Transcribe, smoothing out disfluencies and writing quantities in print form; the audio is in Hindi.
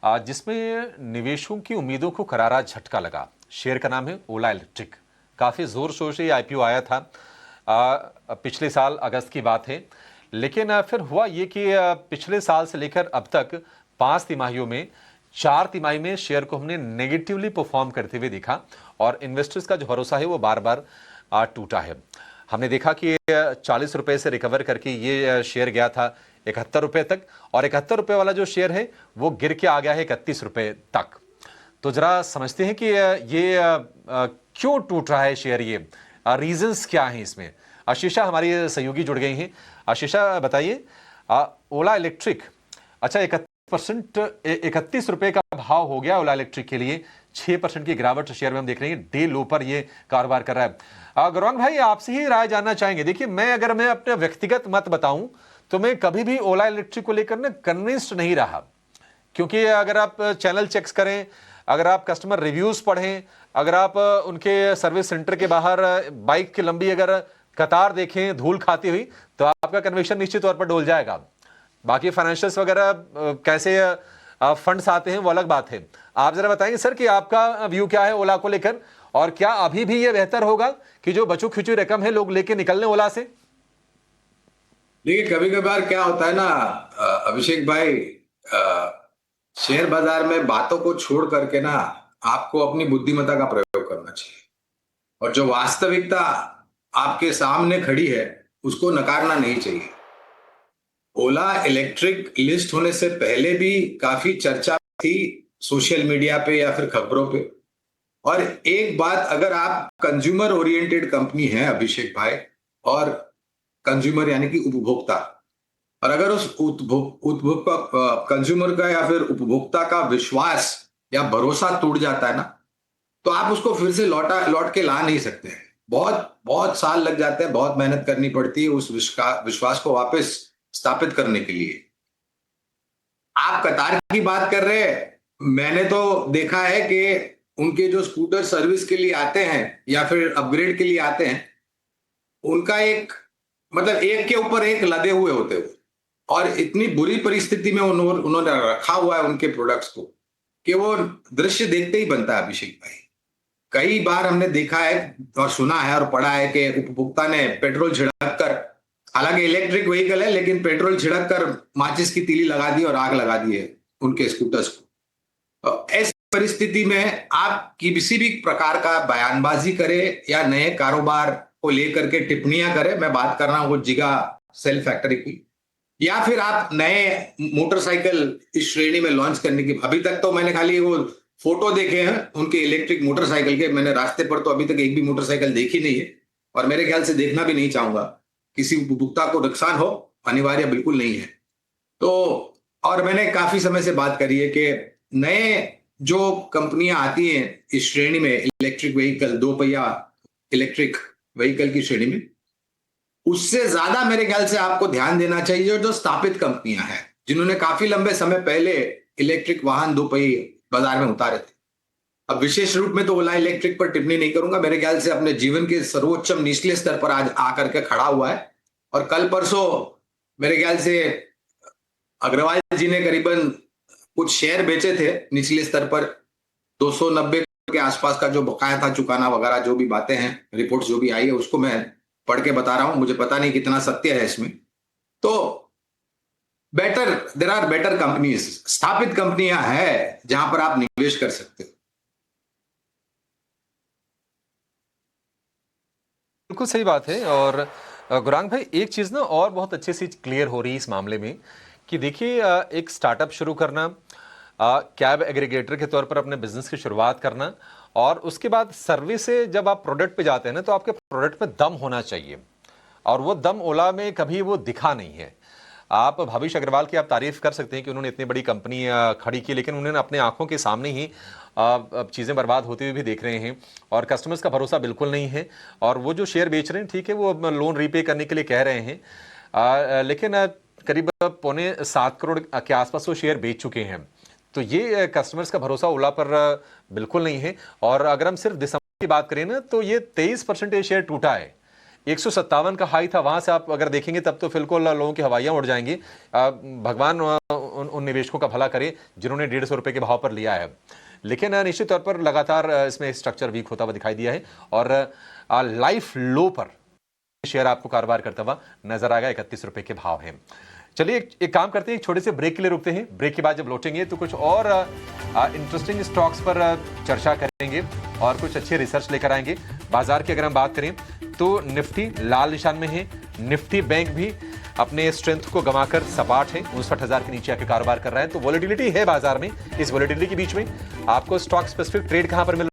जिसमें निवेशकों की उम्मीदों को करारा झटका लगा। शेयर का नाम है ओला इलेक्ट्रिक। काफ़ी ज़ोर शोर से आईपीओ आया था। पिछले साल अगस्त की बात है, लेकिन फिर हुआ ये कि पिछले साल से लेकर अब तक 5 तिमाहियों में 4 तिमाही में शेयर को हमने नेगेटिवली परफॉर्म करते हुए देखा और इन्वेस्टर्स का जो भरोसा है वो बार बार टूटा है। हमने देखा कि 40 रुपए से रिकवर करके ये शेयर गया था 71 रुपए तक, और 71 रुपए वाला जो शेयर है वो गिर के आ गया है 31 रुपए तक। तो जरा समझते हैं कि ये क्यों टूट रहा है शेयर, ये रीजंस क्या हैं इसमें। आशीषा हमारी सहयोगी जुड़ गई हैं। आशीषा बताइए, ओला इलेक्ट्रिक, अच्छा 31 रुपए का भाव हो गया ओला इलेक्ट्रिक के लिए। 6% की गिरावट शेयर में हम देख रहे हैं, डे लो पर ये कारोबार कर रहा है। गौरव भाई, आपसे ही राय जानना चाहेंगे। देखिए, अगर मैं अपने व्यक्तिगत मत बताऊं तो मैं कभी भी ओला इलेक्ट्रिक को लेकर ना कन्विंस्ड नहीं रहा, क्योंकि अगर आप चैनल चेक्स करें, अगर आप कस्टमर रिव्यूज पढ़ें, अगर आप उनके सर्विस सेंटर के बाहर बाइक की लंबी अगर कतार देखें धूल खाती हुई, तो आपका कन्विक्शन निश्चित तौर पर डोल जाएगा। बाकी फाइनेंशियल्स वगैरह कैसे फंड्स आते हैं वो अलग बात है। आप जरा बताएंगे सर कि आपका व्यू क्या है ओला को लेकर, और क्या अभी भी ये बेहतर होगा कि जो बचू खुचू रकम है लोग लेके निकलने ओला से? देखिए, कभी कभार क्या होता है ना अभिषेक भाई, शेयर बाजार में बातों को छोड़ करके ना आपको अपनी बुद्धिमत्ता का प्रयोग करना चाहिए, और जो वास्तविकता आपके सामने खड़ी है उसको नकारना नहीं चाहिए। ओला इलेक्ट्रिक लिस्ट होने से पहले भी काफी चर्चा थी सोशल मीडिया पे या फिर खबरों पे। और एक बात, अगर आप कंज्यूमर ओरिएंटेड कंपनी है अभिषेक भाई, और कंज्यूमर यानी कि उपभोक्ता, और अगर उस उपभोक्ता कंज्यूमर का या फिर उपभोक्ता का विश्वास या भरोसा टूट जाता है ना, तो आप उसको फिर से लौट के ला नहीं सकते हैं। बहुत बहुत साल लग जाते हैं, बहुत मेहनत करनी पड़ती है उस विश्वास को वापस स्थापित करने के लिए। आप कतार की बात कर रहे हैं, मैंने तो देखा है कि उनके जो स्कूटर सर्विस के लिए आते हैं या फिर अपग्रेड के लिए आते हैं, उनका एक मतलब एक के ऊपर एक लदे हुए होते हैं, और इतनी बुरी परिस्थिति में उन्होंने रखा हुआ है उनके प्रोडक्ट्स को कि वो दृश्य देखते ही बनता है अभिषेक भाई। कई बार हमने देखा है और सुना है और पढ़ा है कि उपभोक्ता ने पेट्रोल छिड़क कर, हालांकि इलेक्ट्रिक व्हीकल है, लेकिन पेट्रोल छिड़क कर माचिस की तीली लगा दी और आग लगा दी है उनके स्कूटर्स को। ऐसी परिस्थिति में आप किसी भी प्रकार का बयानबाजी करें या नए कारोबार को लेकर के टिप्पणियां करें, मैं बात कर रहा हूं वो जिगा सेल फैक्ट्री की, या फिर आप नए मोटरसाइकिल इस श्रेणी में लॉन्च करने की, अभी तक तो मैंने खाली वो फोटो देखे हैं उनके इलेक्ट्रिक मोटरसाइकिल के, मैंने रास्ते पर तो अभी तक एक भी मोटरसाइकिल देखी नहीं है, और मेरे ख्याल से देखना भी नहीं चाहूंगा। किसी उपभोक्ता को नुकसान हो अनिवार्य बिल्कुल नहीं है। तो और मैंने काफी समय से बात करी है कि नए जो कंपनियां आती हैं इस श्रेणी में, इलेक्ट्रिक व्हीकल, 2 पहिया इलेक्ट्रिक व्हीकल की श्रेणी में, उससे ज्यादा मेरे ख्याल से आपको ध्यान देना चाहिए जो स्थापित कंपनियां हैं, जिन्होंने काफी लंबे समय पहले इलेक्ट्रिक वाहन 2 पहिए बाजार में उतारे थे। अब विशेष रूप में तो ओला इलेक्ट्रिक पर टिप्पणी नहीं करूंगा, मेरे ख्याल से अपने जीवन के सर्वोच्चम निचले स्तर पर आज आकर के खड़ा हुआ है। और कल परसों मेरे ख्याल से अग्रवाल जी ने करीबन कुछ शेयर बेचे थे निचले स्तर पर, 290 के आसपास का जो बकाया था चुकाना वगैरह, जो भी बातें हैं, रिपोर्ट जो भी आई है उसको मैं पढ़ के बता रहा हूं, मुझे पता नहीं कितना सत्य है इसमें। तो देर आर बेटर कंपनीज, स्थापित कंपनियां हैं जहां पर आप निवेश कर सकते हो। बिल्कुल सही बात है। और गुरांग भाई, एक चीज़ ना और बहुत अच्छे से क्लियर हो रही है इस मामले में कि देखिए, एक स्टार्टअप शुरू करना, कैब एग्रीगेटर के तौर पर अपने बिजनेस की शुरुआत करना, और उसके बाद सर्विस से जब आप प्रोडक्ट पे जाते हैं ना, तो आपके प्रोडक्ट में दम होना चाहिए, और वो दम ओला में कभी वो दिखा नहीं है। आप भविष्य अग्रवाल की आप तारीफ कर सकते हैं कि उन्होंने इतनी बड़ी कंपनी खड़ी की, लेकिन उन्होंने अपने आंखों के सामने ही चीज़ें बर्बाद होती हुई भी देख रहे हैं, और कस्टमर्स का भरोसा बिल्कुल नहीं है। और वो जो शेयर बेच रहे हैं, ठीक है, वो लोन रीपे करने के लिए कह रहे हैं, लेकिन करीब 6.25 करोड़ के आसपास वो शेयर बेच चुके हैं। तो ये कस्टमर्स का भरोसा ओला पर बिल्कुल नहीं है। और अगर हम सिर्फ दिसंबर की बात करें ना, तो ये 23% शेयर टूटा है। 157 का हाई था, वहां से आप अगर देखेंगे तब तो बिल्कुल लोगों की हवाइयां उड़ जाएंगी। भगवान उन निवेशकों का भला करे जिन्होंने 150 रुपए के भाव पर लिया है। लेकिन निश्चित तौर पर लगातार इसमें स्ट्रक्चर वीक होता हुआ दिखाई दिया है और लाइफ लो पर शेयर आपको कारोबार करता हुआ नजर आएगा। 31 रुपए के भाव हैं। चलिए एक काम करते हैं, एक छोटे से ब्रेक के लिए रुकते हैं। ब्रेक के बाद जब लौटेंगे तो कुछ और इंटरेस्टिंग स्टॉक्स पर चर्चा करेंगे और कुछ अच्छे रिसर्च लेकर आएंगे। बाजार की अगर हम बात करें तो निफ्टी लाल निशान में है। निफ्टी बैंक भी अपने स्ट्रेंथ को गंवाकर सपाट है, 59,000 के नीचे आकर कारोबार कर रहा है। तो वॉलेटिलिटी है बाजार में। इस वॉलेटिलिटी के बीच में आपको स्टॉक स्पेसिफिक ट्रेड कहां पर मिल